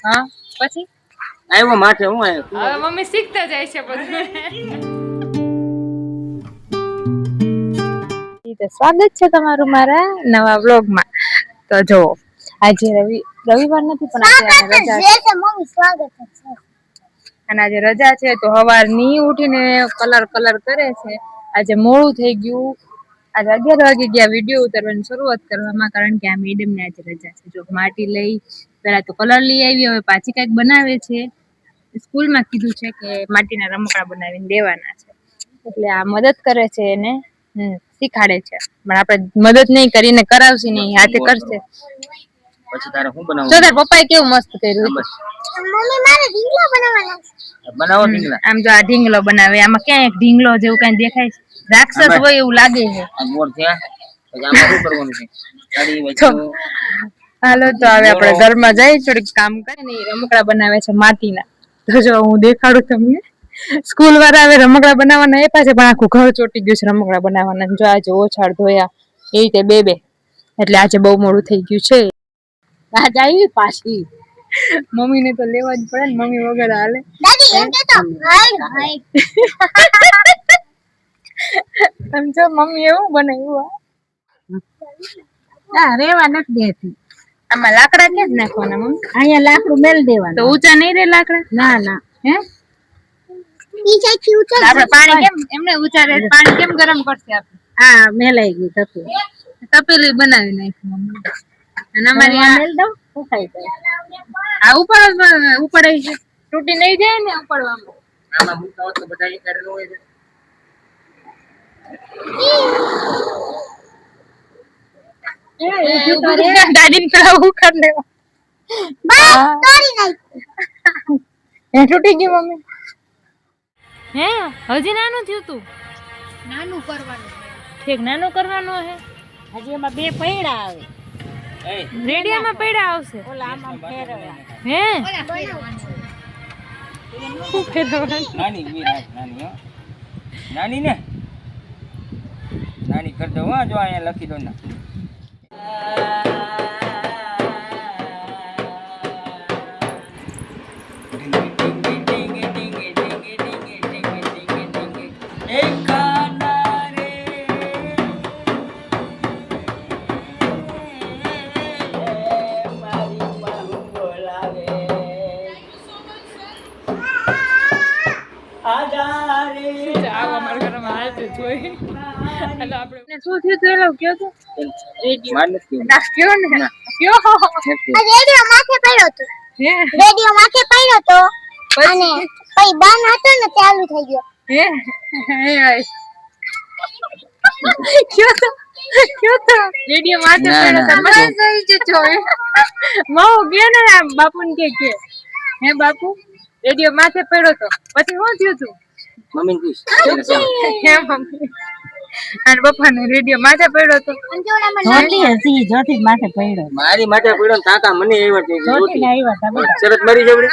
હા પછી આવ્યો માથે હું આવ્યો હવે મમ્મી શીખતા જાય છે બધું. સ્વાગત છે તમારું મારા નવા વ્લોગમાં. તો જો આજે રવિવાર નથી પણ આજે રજા છે. મમ્મી સ્વાગત છે. અને આજે રજા છે તો સવારની ઉઠીને કલર કરે છે. આજે મોડું થઈ ગયું. આજે 11 વાગે ગયા વિડીયો ઉતારવાની શરૂઆત કરવામાં, કારણ કે આ મેડમ ને આજે રજા છે. જો માટી લઈ પેલા તો કલર લઈ આવી, હવે પાછી કઈક બનાવે છે. સ્કૂલ માં કીધું છે કે માટીના રમકડા બનાવીને દેવાના છે, એટલે આ મદદ કરે છે એને શીખાડે છે. પણ આપડે મદદ નઈ કરીને કરાવશે નઈ, હાથે કરશે. પછી તારે શું બનાવવું? જો તાર પપ્પાએ કેવું મસ્ત કર્યું. મમ્મી મારે ઢીંગલા બનાવવાના છે. બનાવો ઢીંગલા. આમ જો આ ઢીંગલો બનાવે, આમાં ક્યાં ઢીંગલો જેવું કઈ દેખાય છે? રાક્ષસ હોય એવું લાગે છે. આ મોર થયા પછી આમાં શું કરવાનું છે? સાડી વચ્ચે હાલો તો હવે આપણે ઘરમાં જઈ થોડીક કામ કરીને રમકડા બનાવે છે માટીના. તો જો હું દેખાડું તમને. સ્કૂલ વાળા હવે રમકડા બનાવવાના આપ્યા છે, પણ આખું ઘર ચોટી ગયું છે રમકડા બનાવવાના. જો આજે ઓછાળ ધોયા એ રીતે બે એટલે આજે બહુ મોડું થઈ ગયું છે. આજ આવી પાછી મમ્મી ને તો લેવા જ પડે ને, મમ્મી વગર હાલે. સમજો મમ્મી એવું બનાવ્યું. રેવા નથી દેતી. આમાં લાકડા ક્યાં જ નાખવાના મમ્મી? અહીંયા લાકડું મેલ દેવાનું. તો ઊંચા નહીં રે લાકડા? ના હે આપણે પાણી કેમ એમને ઉચારે, પાણી કેમ ગરમ કરશે આપણે? હા મેલાઈ ગયું તપેલી બનાવી નાખ્યું મમ્મી. અને અમારી આ મેલ દઉં ઉખાઈ જાય. આ ઉપાડાય છે, તૂટી નહીં જાય ને ઉપાડવામાં. આમાં મૂકતા હોત તો બધા એક કરેલો હોય છે. તૂટી ગયું મમ્મી. હે હજી નાનું થયું તું? નાનું કરવાનું. ઠીક નાનું કરવાનું હે. હજી એમાં બે પૈડા આવે. રેડિયામાં પૈડા આવશે. ઓલા આમાં ફેરવા. હે શું ફેરવાનું? નાની ને નાની કરી દો. જો અહીંયા લખી દો ના. શું થયું તું એલો કયો તો? રેડિયો માથે પડ્યો તો. રેડિયો માથે પડ્યો તો અને પછી બંધ હતો ને ચાલુ થઈ ગયો. કયો તો રેડિયો માથે પડ્યો તો. મને જોઈ છે જોઈ. માઉ કે ને બાપુ ને કે હે બાપુ રેડિયો માથે પડ્યો તો પછી શું થયું તું? મમ્મી પૂછ. હે મમ્મી અને પપ્પા ને રેડિયો માથે પડ્યો તો. જોતી માથે પડ્યો. મારી માથે પડ્યો ને કાકા મને આવ્યા શરત મારી જવડે.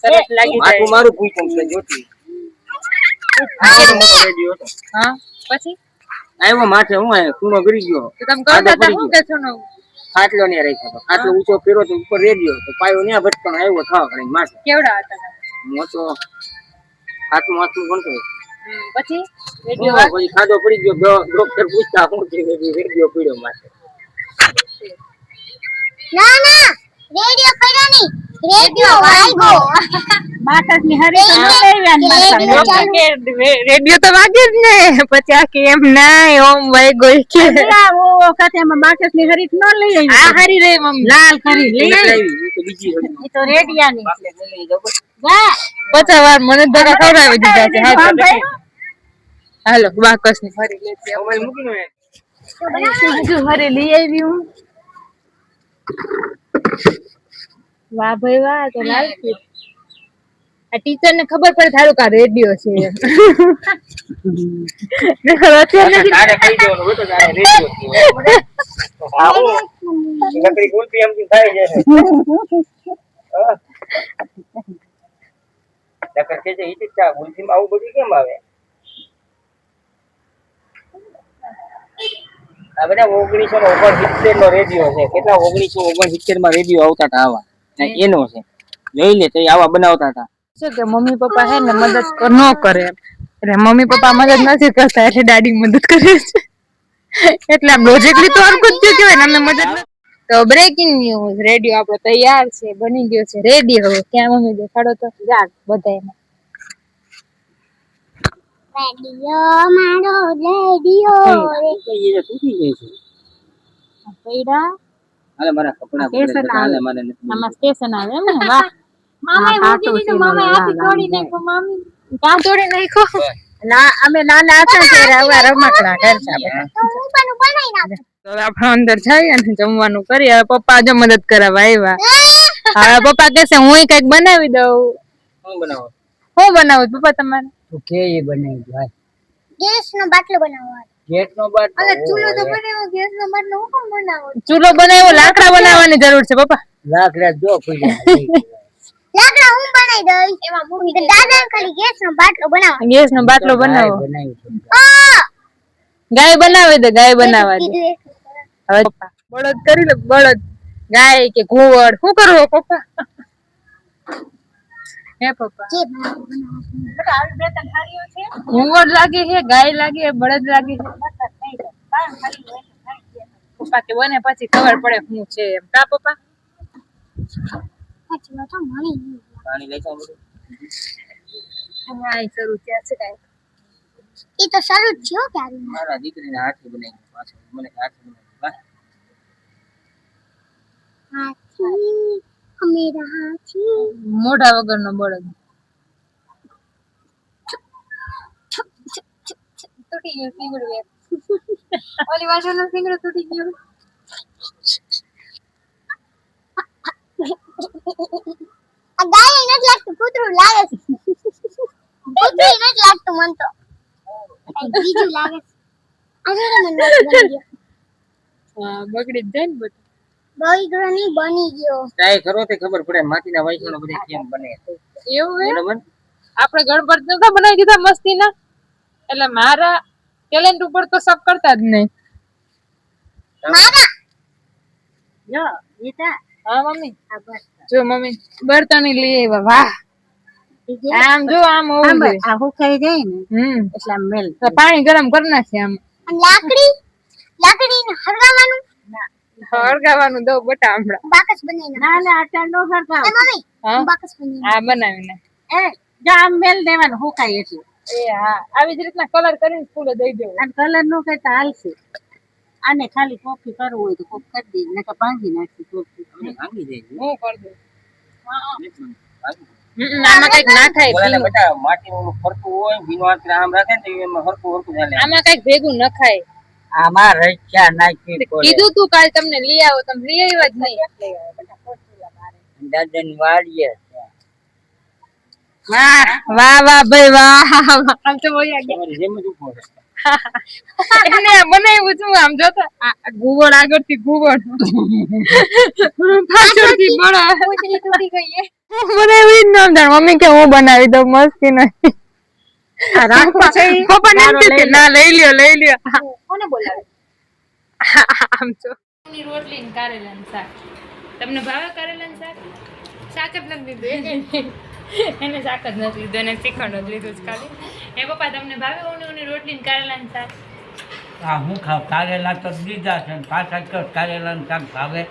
સરસ લાગી જાય. માથું મારું પૂછ્યું છે જોતી. હા પછી આવ્યો માથે હું આવ્યો કુણો ગરી ગયો. તો તમે કરતા હતા શું કે છો ને? ખાટલો ને રાખ્યો તો. ખાટલો ઊંચો કર્યો તો ઉપર રેડિયો તો પાયો ન્યા ભટકણ આવ્યો થવા કરે માથે. કેવડા હતા? મોટો હાથમાં ભણતો. પછી પછી ખાધો પડી ગયો. ડોક્ટર પૂછતા શું છે? રેડિયો પડ્યો માથે. ના રેડિયો પડ્યો નહીં, રેડિયો વાગ્યો. બાકસની હરી તો રેડિયો તો વાગે જ ને. પછી આ કે એમ ના ઓમ વાગ્યો કે ઓ વખતે એમાં બાકસની હરી ન લઈ આવી. આ હરી રે મમ્મી લાલ કરી લઈ આવી. તો બીજી હરી ઈ તો રેડિયાની વા 50 વાર મને દડા ખવડાવી દીધા છે. હાલો બાકસની હરી લેતી મોબાઈલ મૂકીને હજુ હરી લઈ આવી હું. વાહ ભાઈ વાહ તો લાલ છે. આ ટીચર ને ખબર પડે થારું કા રેડિયો છે. તારે કહી દેવાનું હોય તો તારે રેડિયો છે. આવો નકરી ગુલપી એમ થાય છે. નકર કે છે ઈ ચા ગુલપીમાં આવું બધું કેમ આવે? આ બધા 1969 નો રેડિયો છે. કેટલા 1969 માં રેડિયો આવતા હતા આવા. એનો છે જોઈ લે તો આવા બનાવતા હતા શું કે મમ્મી પપ્પા હે ને મદદ ન કરે એટલે મમ્મી પપ્પા મદદ નથી કરતા એટલે દાદી મદદ કરે છે એટલે આમ લોજિકલી તો હરકું જ થયું કહેવાય ને અમે મદદ તો બ્રેકિંગ ન્યૂઝ રેડિયો આપણો તૈયાર છે બની ગયો છે રેડી હવે ક્યાં મમ્મી દેખાડો તો જા બધાને રેડિયો મારો રેડિયો એ તૂટી ગઈ છે પૈડા હાલે મારા કપડા પડે હાલે મારે નથી આમાં સ્ટેશન આવે એમ ને વાહ મામા મૂકી દીધું મામા હાથી તોડી નાખ્યો મામી કાં તોડી નાખ્યો ના અમે નાના હતા ત્યારે આવા રમકડા કરતા તો હું પણ બનાવી નાખું તો આપણે અંદર જઈએ અને જમવાનું કરીએ હવે પપ્પા જો મદદ કરવા આવ્યા હવે પપ્પા કહેશે હું કઈક બનાવી દઉં શું બનાવો હું બનાવું પપ્પા તમારે તું કે એ બનાવી દે ગેસનો બાટલો બનાવવાનો ગેટનો બાટલો અલે ચૂલો તો બનાવ્યો ગેસનો બાટલો હું કેમ બનાવો ચૂલો બનાવ્યો લાકડા બનાવવાની જરૂર છે પપ્પા લાકડા જો કોઈ લાકડા હું બનાવી દઈશ એમાં મૂકી દાદા ખાલી ગેસનો બાટલો બનાવો ગેસનો બાટલો બનાવો બનાવી ગાય બનાવી દે ગાય બનાવવા દે કીધું હવે પપ્પા બળદ કરી લો બળદ ગાય કે ઘોવડ શું કરવો પપ્પા હે પપ્પા જે બનાવો ઘોવડ લાગે છે ગાય લાગે છે બળદ લાગે છે પપ્પા કે બને પછી ખબર પડે શું છે એમ કા પપ્પા સાચી વાત મળી પાણી લઈ જાવ હા શરૂ થયા છે કાંઈ એ તો શરૂ જ થયો ક્યારે મારા દીકરીના હાથથી બનાવી પાછો મને હાથથી બનાવી હાથી હમેરા હાથી મોઢા વગરનો બળદ તૂટી ગયું સિંગડું એક ઓલી બાજુનું સિંગડું તૂટી ગયું આ ગાય નથી લાગતું કૂતરું લાગે છે કૂતરું નથી લાગતું મન તો બીજું લાગે છે આજે મને બની ગયો હા બગડી જ જાય ને બધું બગડ્યો નહીં બની ગયો ટ્રાય કરો તે ખબર પડે માટીના વાસણો બધા કેમ બને એવું હે બરોબર આપણે ગણપતિ નતા બનાવી દીધા મસ્તીના એટલે મારા ટેલેન્ટ ઉપર તો શક કરતા જ નહીં મારા જો ગીતા હા મમ્મી જો મમ્મી બર્તન લઈ આવ્યા વાહ આમ જો આમ હોવું જોઈએ આ હુકાઈ જાય ને એટલે આમ મેલ પાણી ગરમ કરી નાખીએ આમ અને લાકડી હરગાવાનું હળગાવાનું દો બટા હમણાં બાકસ બનાવીને ના ના આટા નો કરતા એ મમ્મી હા હું બાકસ બનાવીને હા બનાવીને એ જા આમ મેલ દેવાનું હુકાય એટલે એ હા આવી જ રીતના કલર કરીને ફૂલો દઈ દેવું અને કલર નો કહેતા હાલશે આને ખાલી કોફી કરવું હોય તો કોફી કરી દે નકર ભાંગી નાખી કોફી ભાંગી જાય હું કરી દઉં ભાંગી આમાં કઈક નાખાય બોલાને બેટા માટીનું ઓલું ફરતું હોય ભીનો આંતરે આમ રાખે ને તો એમાં હરકું હરકું ચાલે આમાં કઈક ભેગું નખાય આમાં રચ્યા નાખી કીધું તું કાલ તમને લઈ આવો તમે લઈ આવ્યા જ નહીં દાદાની વાડીએ વાહ વાહ વાહ ભાઈ વાહ આમ તો વયા ગયા તમારી જેમ જ ઉભો છે એને બનાવ્યું છું આમ જોતા ગુવડ આગળથી ગુવડ પાછળથી બળદ તૂટી ગઈ બનાવ્યું જ નામ જાણ મમ્મી કે હું બનાવી દઉં મસ્તી નહીં પપ્પા ને એમ કે ના લઈ લ્યો કોને બોલાવે આમ તો રોટલી ને કારેલાનું શાક તમને ભાવે કારેલાનું શાક શાક જ નથી લીધું એને શાક જ નથી લીધું એને શ્રીખંડ જ લીધું જ ખાલી એ પપ્પા તમને ભાવે ઊની રોટલી ને કારેલાનું શાક આ હું ખાવ કારેલા તો દીધા છે પાછા તો કારેલાનું શાક ભાવે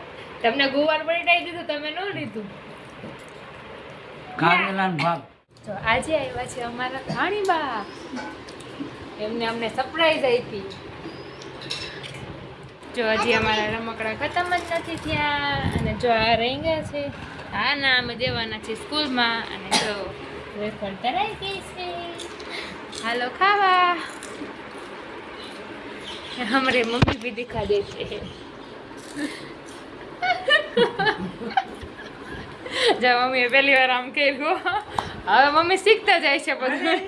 તમને ગુવાર પલટાઈ દીધું તમે ન લીધું કારેલાનું ભાગ તો આજે આવ્યા છે અમારા ખાણીબા એમને અમને સરપ્રાઈઝ આપી જો હજી અમારા રમકડા ખતમ જ નથી થયા અને જો આ રહી ગયા છે હા ના અમે દેવાના છીએ સ્કૂલમાં અને જો વેફર તરાઈ ગઈ છે હાલો ખાવા હમરે મમ્મી भी दिखा देते हैं જો મમ્મીએ પહેલી વાર આમ કર્યું હવે મમ્મી શીખતા જાય છે બધું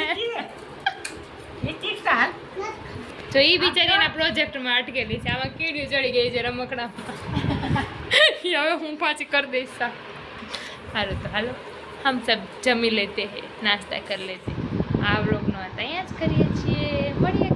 તો એ બિચારીના પ્રોજેક્ટમાં અટકેલી છે આમાં કીડી ચડી ગઈ છે રમકડામાં હવે હું પાછી કરી દઈશ હાલો તો હાલો હમ સબ જમી લેતે હે નાસ્તા કરી લેતે આ વ્લોગનો અહીંયા જ કરીએ છીએ મળીએ